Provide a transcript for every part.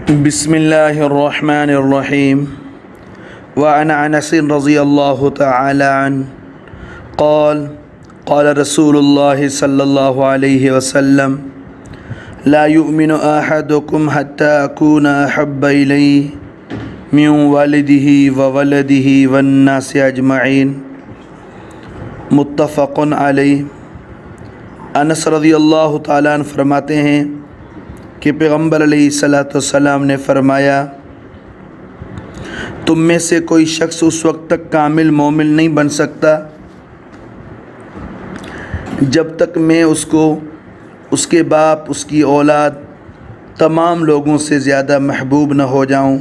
بسم اللہ الرحمن الرحیم وعن انس رضی اللہ تعالی عنہ قال قال رسول اللہ صلی اللہ علیہ وسلم لا يؤمن احدكم حتى اكون احب الیہ من والدہ وولدہ والناس اجمعین متفق علیہ۔ انس رضی اللہ تعالیٰ عنہ فرماتے ہیں کہ پیغمبر علیہ الصلاۃ والسلام نے فرمایا، تم میں سے کوئی شخص اس وقت تک کامل مومن نہیں بن سکتا جب تک میں اس کو، اس کے باپ، اس کی اولاد، تمام لوگوں سے زیادہ محبوب نہ ہو جاؤں۔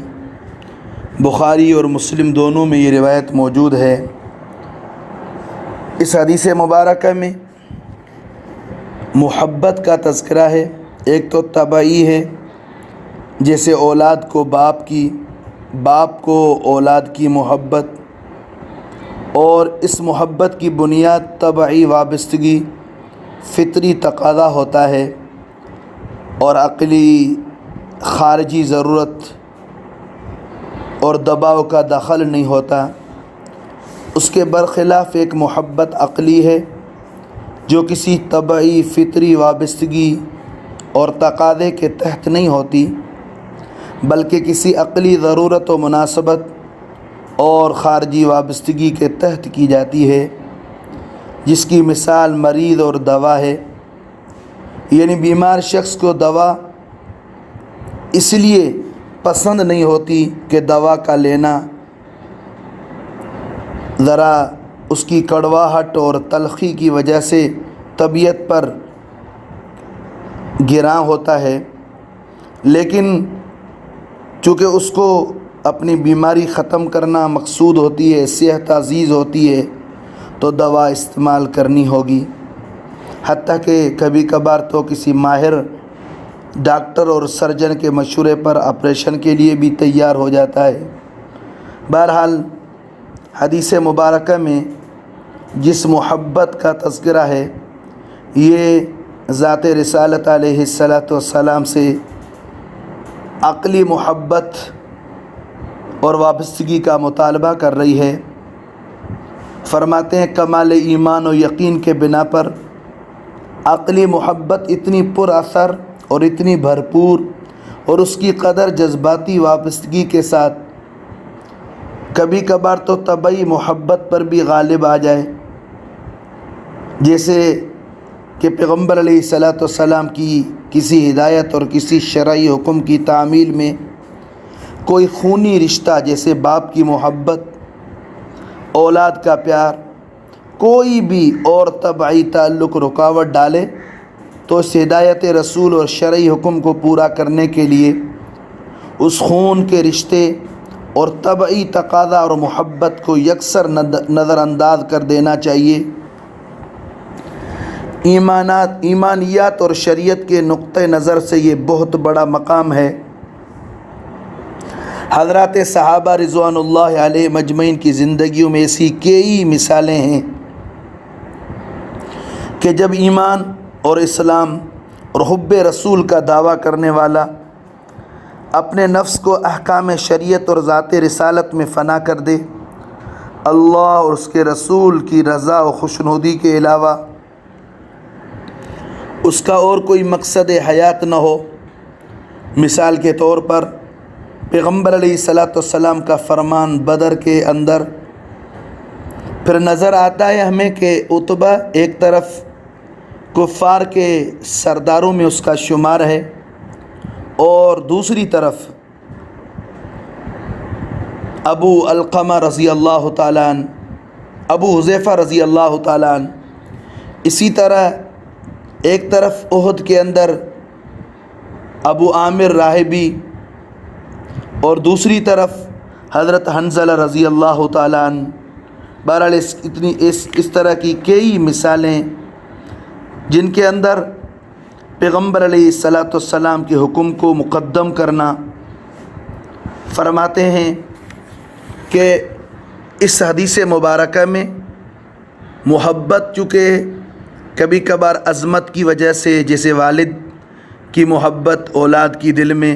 بخاری اور مسلم دونوں میں یہ روایت موجود ہے۔ اس حدیث مبارکہ میں محبت کا تذکرہ ہے۔ ایک تو طبعی ہے، جیسے اولاد کو باپ کو اولاد کی محبت، اور اس محبت کی بنیاد طبعی وابستگی، فطری تقاضا ہوتا ہے، اور عقلی خارجی ضرورت اور دباؤ کا دخل نہیں ہوتا۔ اس کے برخلاف ایک محبت عقلی ہے جو کسی طبعی فطری وابستگی اور تقاضے کے تحت نہیں ہوتی، بلکہ کسی عقلی ضرورت و مناسبت اور خارجی وابستگی کے تحت کی جاتی ہے، جس کی مثال مریض اور دوا ہے۔ یعنی بیمار شخص کو دوا اس لیے پسند نہیں ہوتی کہ دوا کا لینا ذرا اس کی کڑواہٹ اور تلخی کی وجہ سے طبیعت پر گراں ہوتا ہے، لیکن چونکہ اس کو اپنی بیماری ختم کرنا مقصود ہوتی ہے، صحت عزیز ہوتی ہے، تو دوا استعمال کرنی ہوگی۔ حتیٰ کہ کبھی کبھار تو کسی ماہر ڈاکٹر اور سرجن کے مشورے پر آپریشن کے لیے بھی تیار ہو جاتا ہے۔ بہرحال حدیث مبارکہ میں جس محبت کا تذکرہ ہے، یہ ذات رسالت علیہ الصلاۃ والسلام سے عقلی محبت اور وابستگی کا مطالبہ کر رہی ہے۔ فرماتے ہیں کمال ایمان و یقین کے بنا پر عقلی محبت اتنی پر اثر اور اتنی بھرپور، اور اس کی قدر جذباتی وابستگی کے ساتھ کبھی کبھار تو طبعی محبت پر بھی غالب آ جائے، جیسے کہ پیغمبر علیہ الصلاۃ والسلام کی کسی ہدایت اور کسی شرعی حکم کی تعمیل میں کوئی خونی رشتہ، جیسے باپ کی محبت، اولاد کا پیار، کوئی بھی اور طبعی تعلق رکاوٹ ڈالے، تو اس ہدایت رسول اور شرعی حکم کو پورا کرنے کے لیے اس خون کے رشتے اور طبعی تقاضا اور محبت کو یکسر نظر انداز کر دینا چاہیے۔ ایمانیات اور شریعت کے نقطہ نظر سے یہ بہت بڑا مقام ہے۔ حضرات صحابہ رضوان اللہ علیہ مجمعین کی زندگیوں میں ایسی کئی مثالیں ہیں کہ جب ایمان اور اسلام اور حب رسول کا دعویٰ کرنے والا اپنے نفس کو احکام شریعت اور ذات رسالت میں فنا کر دے، اللہ اور اس کے رسول کی رضا و خوشنودی کے علاوہ اس کا اور کوئی مقصد حیات نہ ہو۔ مثال کے طور پر پیغمبر علیہ الصلاۃ والسلام کا فرمان بدر کے اندر پھر نظر آتا ہے ہمیں کہ عتبہ ایک طرف کفار کے سرداروں میں اس کا شمار ہے، اور دوسری طرف ابو علقمہ رضی اللہ تعالیٰ عنہ، ابو حذیفہ رضی اللہ تعالیٰ عنہ، اسی طرح ایک طرف احد کے اندر ابو عامر راہبی، اور دوسری طرف حضرت حنظلہ رضی اللہ تعالیٰ عنہ۔ بہرحال اس طرح کی کئی مثالیں جن کے اندر پیغمبر علیہ الصلاۃ والسلام کے حکم کو مقدم کرنا۔ فرماتے ہیں کہ اس حدیث مبارکہ میں محبت چونکہ کبھی کبھار عظمت کی وجہ سے، جیسے والد کی محبت اولاد کی دل میں،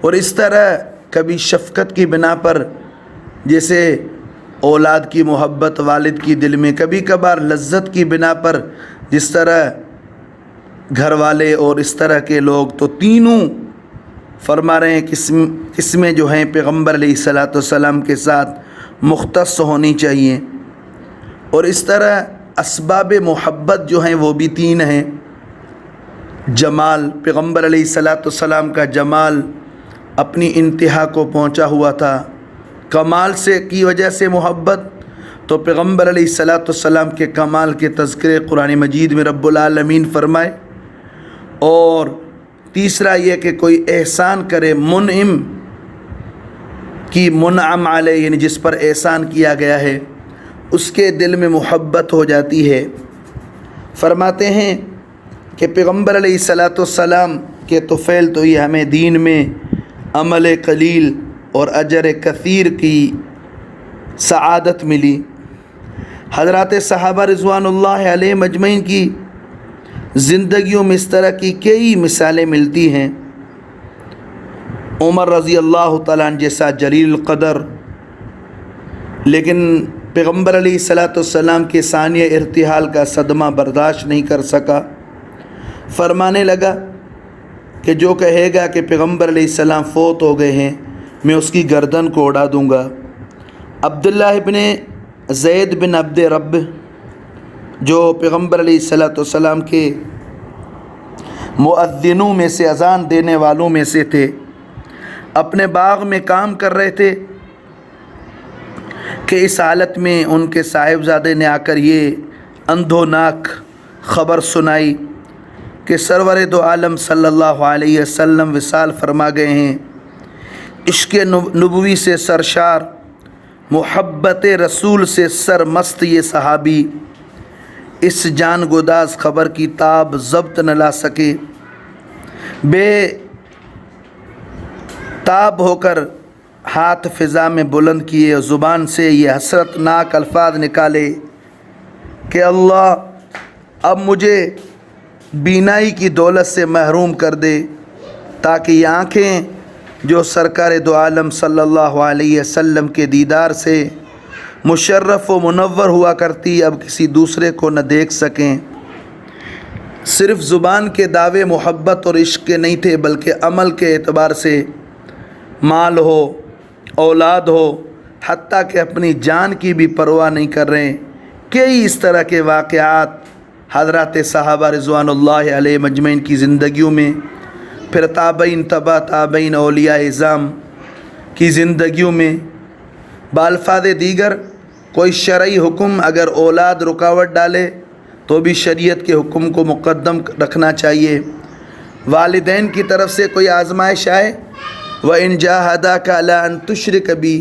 اور اس طرح کبھی شفقت کی بنا پر جیسے اولاد کی محبت والد کی دل میں، کبھی کبھار لذت کی بنا پر جس طرح گھر والے اور اس طرح کے لوگ، تو تینوں فرما رہے ہیں قسمیں جو ہیں پیغمبر علیہ الصلاۃ والسلام کے ساتھ مختص ہونی چاہیے. اور اس طرح اسباب محبت جو ہیں وہ بھی تین ہیں. جمال، پیغمبر علیہ الصلاۃ والسلام کا جمال اپنی انتہا کو پہنچا ہوا تھا. کمال سے کی وجہ سے محبت، تو پیغمبر علیہ الصلاۃ والسلام کے کمال کے تذکرے قرآن مجید میں رب العالمین فرمائے. اور تیسرا یہ کہ کوئی احسان کرے، منعم کی منعم علیہ، یعنی جس پر احسان کیا گیا ہے اس کے دل میں محبت ہو جاتی ہے. فرماتے ہیں کہ پیغمبر علیہ الصلاۃ والسلام کے طفیل تو یہ ہمیں دین میں عمل قلیل اور اجر کثیر کی سعادت ملی. حضرات صحابہ رضوان اللہ علیہ مجمعین کی زندگیوں میں اس طرح کی کئی مثالیں ملتی ہیں. عمر رضی اللہ تعالیٰ عنہ جیسا جلیل القدر، لیکن پیغمبر علیہ الصلاۃ والسلام کے ثانیہ ارتحال کا صدمہ برداشت نہیں کر سکا. فرمانے لگا کہ جو کہے گا کہ پیغمبر علیہ السلام فوت ہو گئے ہیں میں اس کی گردن کو اڑا دوں گا. عبداللہ ابن زید بن عبد رب جو پیغمبر علیہ الصلاۃ والسلام کے مؤذنوں میں سے، اذان دینے والوں میں سے تھے، اپنے باغ میں کام کر رہے تھے کہ اس حالت میں ان کے صاحبزادے نے آ کر یہ اندھوناک خبر سنائی کہ سرور دو عالم صلی اللہ علیہ وسلم وصال فرما گئے ہیں. عشق نبوی سے سرشار، محبت رسول سے سرمست یہ صحابی اس جان گداز خبر کی تاب ضبط نہ لا سکے. بے تاب ہو کر ہاتھ فضا میں بلند کیے اور زبان سے یہ حسرت ناک الفاظ نکالے کہ اللہ اب مجھے بینائی کی دولت سے محروم کر دے، تاکہ یہ آنکھیں جو سرکار دو عالم صلی اللہ علیہ وسلم کے دیدار سے مشرف و منور ہوا کرتی اب کسی دوسرے کو نہ دیکھ سکیں. صرف زبان کے دعوے محبت اور عشق کے نہیں تھے، بلکہ عمل کے اعتبار سے مال ہو، اولاد ہو، حتیٰ کہ اپنی جان کی بھی پرواہ نہیں کر رہے. کئی اس طرح کے واقعات حضرات صحابہ رضوان اللہ علیہ مجمعین کی زندگیوں میں، پھر تابعین، تبع تابعین، اولیاء اعظام کی زندگیوں میں. بالفاظ دیگر کوئی شرعی حکم اگر اولاد رکاوٹ ڈالے تو بھی شریعت کے حکم کو مقدم رکھنا چاہیے. والدین کی طرف سے کوئی آزمائش آئے، وَإِنْ جَاهَدَاكَ عَلَىٰ أَن تُشْرِكَ بِي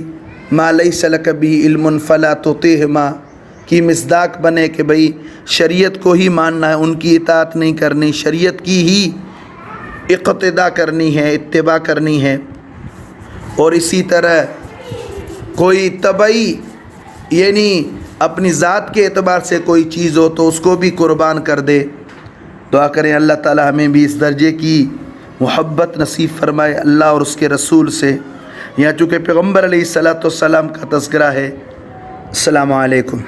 مَا لَيْسَ لَكَ بِهِ عِلْمٌ فَلَا تُطِعْهُمَا کی مصداق بنے کہ بھئی شریعت کو ہی ماننا ہے، ان کی اطاعت نہیں کرنی، شریعت کی ہی اقتداء کرنی ہے، اتباع کرنی ہے. اور اسی طرح کوئی طبعی یعنی اپنی ذات کے اعتبار سے کوئی چیز ہو تو اس کو بھی قربان کر دے. دعا کریں اللہ تعالی ہمیں بھی اس درجے کی محبت نصیب فرمائے اللہ اور اس کے رسول سے. یہاں چونکہ پیغمبر علیہ الصلاۃ والسلام کا تذکرہ ہے. السلام علیکم.